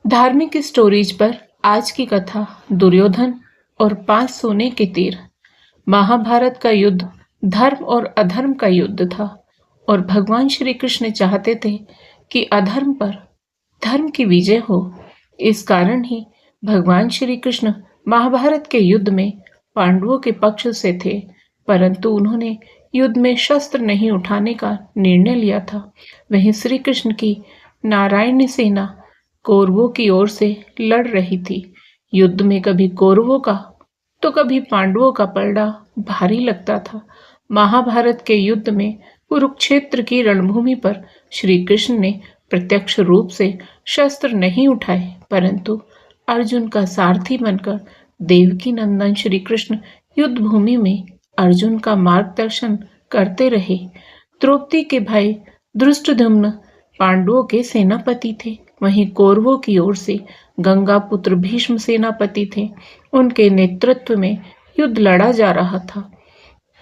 धार्मिक स्टोरीज पर आज की कथा दुर्योधन और 5 सोने के तीर। महाभारत का युद्ध धर्म और अधर्म का युद्ध था और भगवान श्री कृष्ण चाहते थे कि अधर्म पर धर्म की विजय हो। इस कारण ही भगवान श्री कृष्ण महाभारत के युद्ध में पांडवों के पक्ष से थे, परंतु उन्होंने युद्ध में शस्त्र नहीं उठाने का निर्णय लिया था। वहीं श्री कृष्ण की नारायणी सेना कौरवों की ओर से लड़ रही थी। युद्ध में कभी कौरवों का तो कभी पांडवों का पलड़ा भारी लगता था। महाभारत के युद्ध में कुरुक्षेत्र की रणभूमि पर श्री कृष्ण ने प्रत्यक्ष रूप से शस्त्र नहीं उठाए, परंतु अर्जुन का सारथी बनकर देवकी नंदन श्री कृष्ण युद्ध भूमि में अर्जुन का मार्गदर्शन करते रहे। द्रौपदी के भाई धृष्टद्युम्न पांडवों के सेनापति थे, वहीं कौरवों की ओर से गंगा पुत्र भीष्म सेनापति थे। उनके नेतृत्व में युद्ध लड़ा जा रहा था।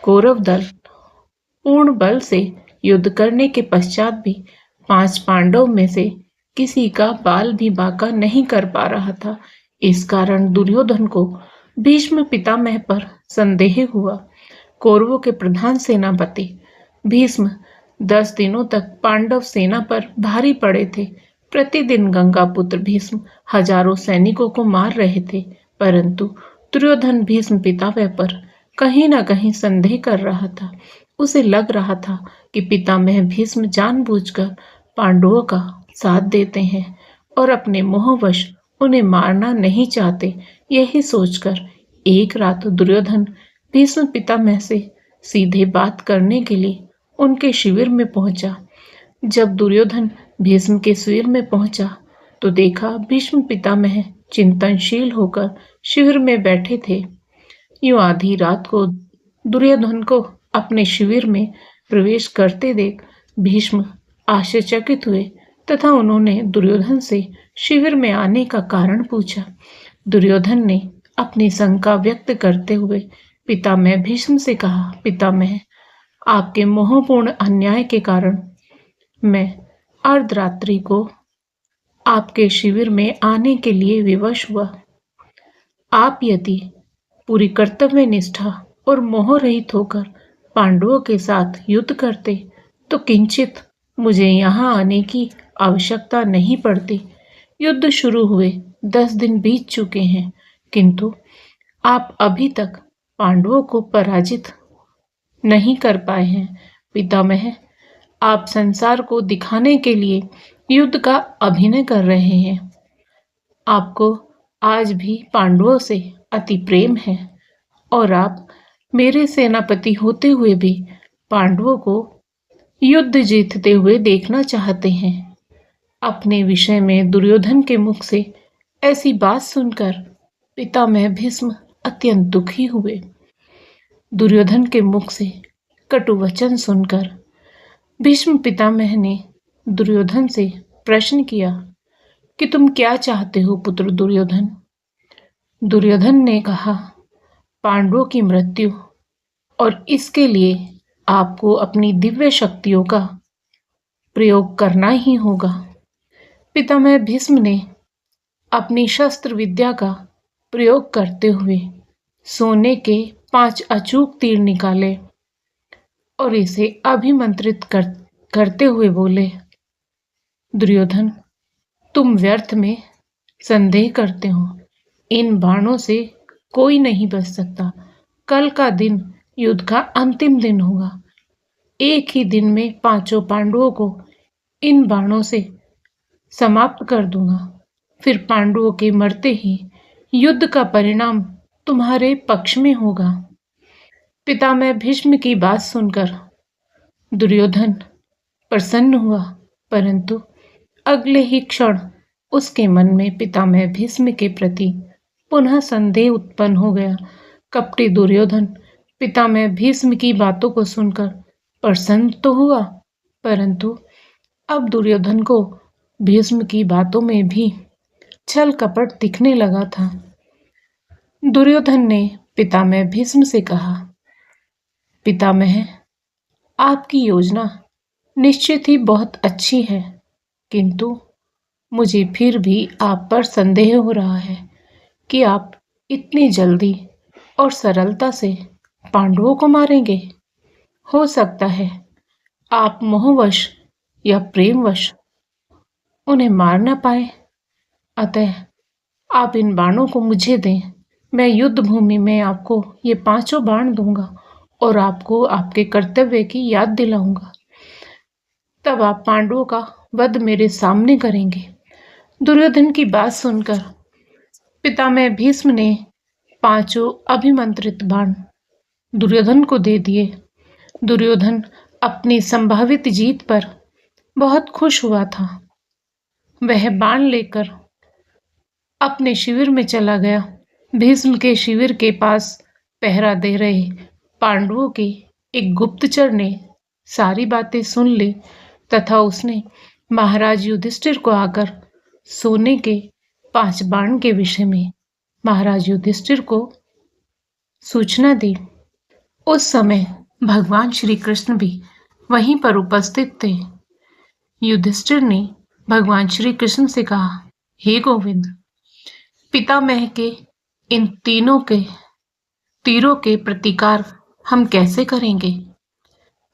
कौरव दल पूर्ण बल से युद्ध करने के पश्चात भी 5 पांडव में से किसी का बाल भी बांका नहीं कर पा रहा था। इस कारण दुर्योधन को भीष्म पितामह पर संदेह हुआ। कौरवों के प्रधान सेनापति भीष्म 10 दिनों तक पांडव सेना पर भारी पड़े थे। प्रतिदिन गंगा पुत्र भीष्म हजारों सैनिकों को मार रहे थे, परंतु दुर्योधन भीष्म पितामह पर कहीं न कहीं संदेह कर रहा था। उसे लग रहा था कि पितामह भीष्म जानबूझकर पांडवों का साथ देते हैं और अपने मोहवश उन्हें मारना नहीं चाहते। यही सोचकर एक रात दुर्योधन भीष्म पितामह से सीधे बात करने के लिए उनके शिविर में पहुंचा। जब दुर्योधन भीष्म के शिविर में पहुंचा तो देखा भीष्म पितामह चिंतनशील होकर शिविर में बैठे थे। यूं आधी रात को दुर्योधन को अपने शिविर में प्रवेश करते देख भीष्म आश्चर्यचकित हुए तथा उन्होंने दुर्योधन से शिविर में आने का कारण पूछा। दुर्योधन ने अपनी शंका व्यक्त करते हुए पितामह भीष्म से कहा, पितामह, आपके मोहपूर्ण अन्याय के कारण मैं अर्धरात्रि को आपके शिविर में आने के लिए विवश हुआ। आप यदि पूरी कर्तव्य निष्ठा और मोह रहित होकर पांडवों के साथ युद्ध करते तो किंचित मुझे यहाँ आने की आवश्यकता नहीं पड़ती। युद्ध शुरू हुए 10 दिन बीत चुके हैं, किंतु आप अभी तक पांडवों को पराजित नहीं कर पाए हैं। पितामह, आप संसार को दिखाने के लिए युद्ध का अभिनय कर रहे हैं। आपको आज भी पांडवों से अति प्रेम है और आप मेरे सेनापति होते हुए भी पांडवों को युद्ध जीतते हुए देखना चाहते हैं। अपने विषय में दुर्योधन के मुख से ऐसी बात सुनकर पितामह भीष्म अत्यंत दुखी हुए। दुर्योधन के मुख से कटु वचन सुनकर भीष्म पितामह ने दुर्योधन से प्रश्न किया कि तुम क्या चाहते हो पुत्र दुर्योधन? दुर्योधन ने कहा, पांडवों की मृत्यु, और इसके लिए आपको अपनी दिव्य शक्तियों का प्रयोग करना ही होगा। पितामह भीष्म ने अपनी शस्त्र विद्या का प्रयोग करते हुए सोने के 5 अचूक तीर निकाले और इसे अभिमंत्रित करते हुए बोले, दुर्योधन, तुम व्यर्थ में संदेह करते हो। इन बाणों से कोई नहीं बच सकता। कल का दिन युद्ध का अंतिम दिन होगा। एक ही दिन में 5 पांडवों को इन बाणों से समाप्त कर दूंगा। फिर पांडवों के मरते ही युद्ध का परिणाम तुम्हारे पक्ष में होगा। पितामह भीष्म की बात सुनकर दुर्योधन प्रसन्न हुआ, परंतु अगले ही क्षण उसके मन में पितामह भीष्म के प्रति पुनः संदेह उत्पन्न हो गया। कपटी दुर्योधन पितामह भीष्म की बातों को सुनकर प्रसन्न तो हुआ, परंतु अब दुर्योधन को भीष्म की बातों में भी छल कपट दिखने लगा था। दुर्योधन ने पितामह भीष्म से कहा, पितामह, आपकी योजना निश्चित ही बहुत अच्छी है, किंतु मुझे फिर भी आप पर संदेह हो रहा है कि आप इतनी जल्दी और सरलता से पांडवों को मारेंगे। हो सकता है आप मोहवश या प्रेमवश उन्हें मार न पाए, अतः आप इन बाणों को मुझे दें। मैं युद्ध भूमि में आपको ये पांचों बाण दूंगा और आपको आपके कर्तव्य की याद दिलाऊंगा। तब आप पांडवों का वध मेरे सामने करेंगे। दुर्योधन की बात सुनकर पितामह भीष्म ने पांचों अभिमंत्रित बाण दुर्योधन को दे दिए। दुर्योधन अपनी संभावित जीत पर बहुत खुश हुआ था। वह बाण लेकर अपने शिविर में चला गया। भीष्म के शिविर के पास पहरा दे रहे पांडवों के एक गुप्तचर ने सारी बातें सुन ली तथा उसने महाराज युधिष्ठिर को आकर सोने के 5 बाण के विषय में महाराज युधिष्ठिर को सूचना दी। उस समय भगवान श्री कृष्ण भी वहीं पर उपस्थित थे। युधिष्ठिर ने भगवान श्री कृष्ण से कहा, हे गोविंद, पितामह के इन तीरों के प्रतिकार हम कैसे करेंगे?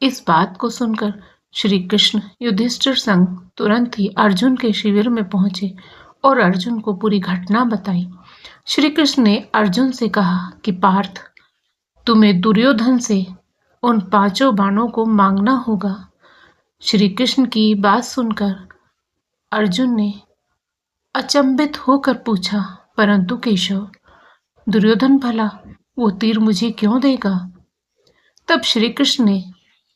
इस बात को सुनकर श्री कृष्ण युधिष्ठिर संग तुरंत ही अर्जुन के शिविर में पहुंचे और अर्जुन को पूरी घटना बताई। श्री कृष्ण ने अर्जुन से कहा कि पार्थ, तुम्हें दुर्योधन से उन 5 बाणों को मांगना होगा। श्री कृष्ण की बात सुनकर अर्जुन ने अचंभित होकर पूछा, परंतु केशव, दुर्योधन भला वो तीर मुझे क्यों देगा? तब श्री कृष्ण ने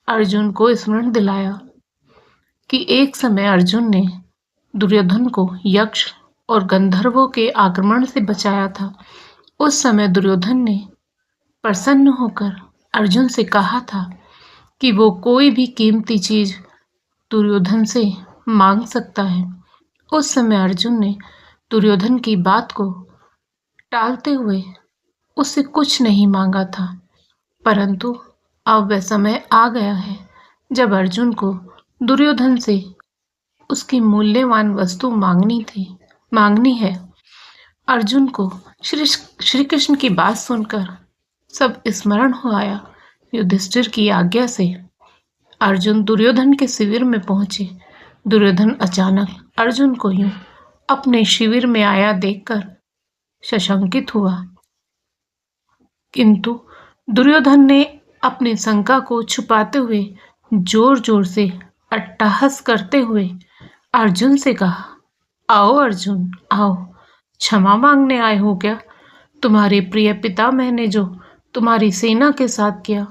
अर्जुन को स्मरण दिलाया कि एक समय अर्जुन ने दुर्योधन को यक्ष और गंधर्वों के आक्रमण से बचाया था। उस समय दुर्योधन ने प्रसन्न होकर अर्जुन से कहा था कि वो कोई भी कीमती चीज दुर्योधन से मांग सकता है। उस समय अर्जुन ने दुर्योधन की बात को टालते हुए उससे कुछ नहीं मांगा था, परंतु अब वह समय आ गया है जब अर्जुन को दुर्योधन से उसकी मूल्यवान वस्तु मांगनी है। अर्जुन को श्री कृष्ण की बात सुनकर सब स्मरण हो आया। युधिष्ठिर की आज्ञा से अर्जुन दुर्योधन के शिविर में पहुंचे। दुर्योधन अचानक अर्जुन को यूं अपने शिविर में आया देखकर सशंकित हुआ, किंतु दुर्योधन ने अपनी शंका को छुपाते हुए जोर जोर से अट्टहास करते हुए अर्जुन से कहा, आओ अर्जुन, आओ, क्षमा मांगने आए हो क्या? तुम्हारे प्रिय पितामह ने जो तुम्हारी सेना के साथ किया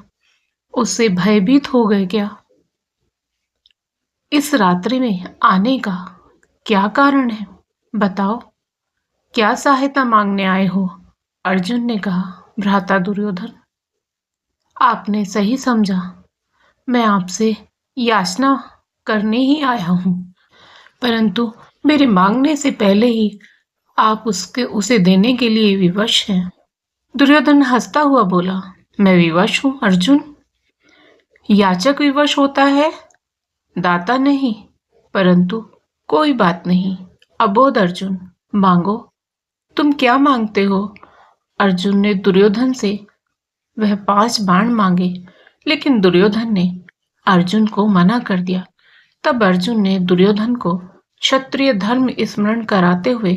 उससे भयभीत हो गए क्या? इस रात्रि में आने का क्या कारण है? बताओ, क्या सहायता मांगने आए हो? अर्जुन ने कहा, भ्राता दुर्योधन, आपने सही समझा। मैं आपसे याचना करने ही आया हूं, परंतु मेरे मांगने से पहले ही आप उसे देने के लिए विवश हैं। दुर्योधन हंसता हुआ बोला, मैं विवश हूं अर्जुन? याचक विवश होता है, दाता नहीं। परंतु कोई बात नहीं, अबोध अर्जुन, मांगो, तुम क्या मांगते हो? अर्जुन ने दुर्योधन से वह 5 बाण मांगे, लेकिन दुर्योधन ने अर्जुन को मना कर दिया। तब अर्जुन ने दुर्योधन को क्षत्रिय धर्म स्मरण कराते हुए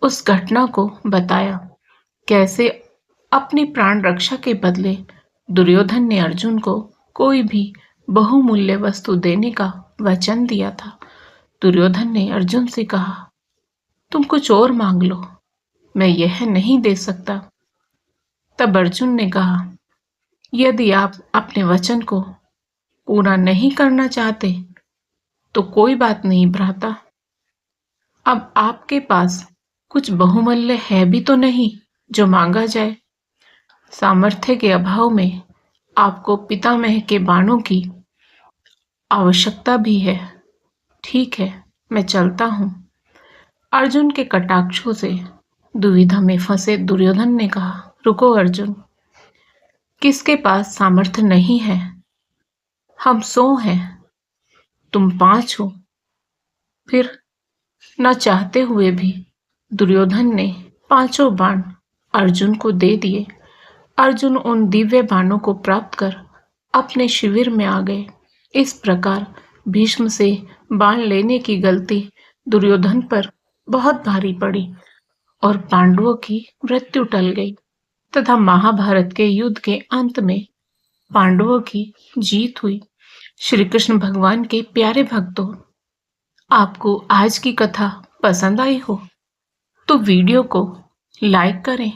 उस घटना को बताया, कैसे अपनी प्राण रक्षा के बदले दुर्योधन ने अर्जुन को कोई भी बहुमूल्य वस्तु देने का वचन दिया था। दुर्योधन ने अर्जुन से कहा, तुम कुछ और मांग लो, मैं यह नहीं दे सकता। तब अर्जुन ने कहा, यदि आप अपने वचन को पूरा नहीं करना चाहते तो कोई बात नहीं भ्राता। अब आपके पास कुछ बहुमूल्य है भी तो नहीं जो मांगा जाए। सामर्थ्य के अभाव में आपको पितामह के बाणों की आवश्यकता भी है। ठीक है, मैं चलता हूं। अर्जुन के कटाक्षों से दुविधा में फंसे दुर्योधन ने कहा, रुको अर्जुन, किसके पास सामर्थ्य नहीं है? हम 100 हैं, तुम 5 हो, फिर न चाहते हुए भी दुर्योधन ने 5 बाण अर्जुन को दे दिए। अर्जुन उन दिव्य बाणों को प्राप्त कर अपने शिविर में आ गए। इस प्रकार भीष्म से बाण लेने की गलती दुर्योधन पर बहुत भारी पड़ी और पांडवों की मृत्यु टल गई तथा महाभारत के युद्ध के अंत में पांडवों की जीत हुई। श्री कृष्ण भगवान के प्यारे भक्तों, आपको आज की कथा पसंद आई हो तो वीडियो को लाइक करें,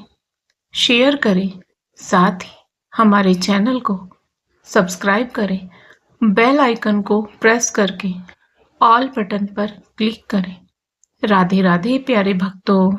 शेयर करें, साथ ही हमारे चैनल को सब्सक्राइब करें, बेल आइकन को प्रेस करके ऑल बटन पर क्लिक करें। राधे राधे प्यारे भक्तों।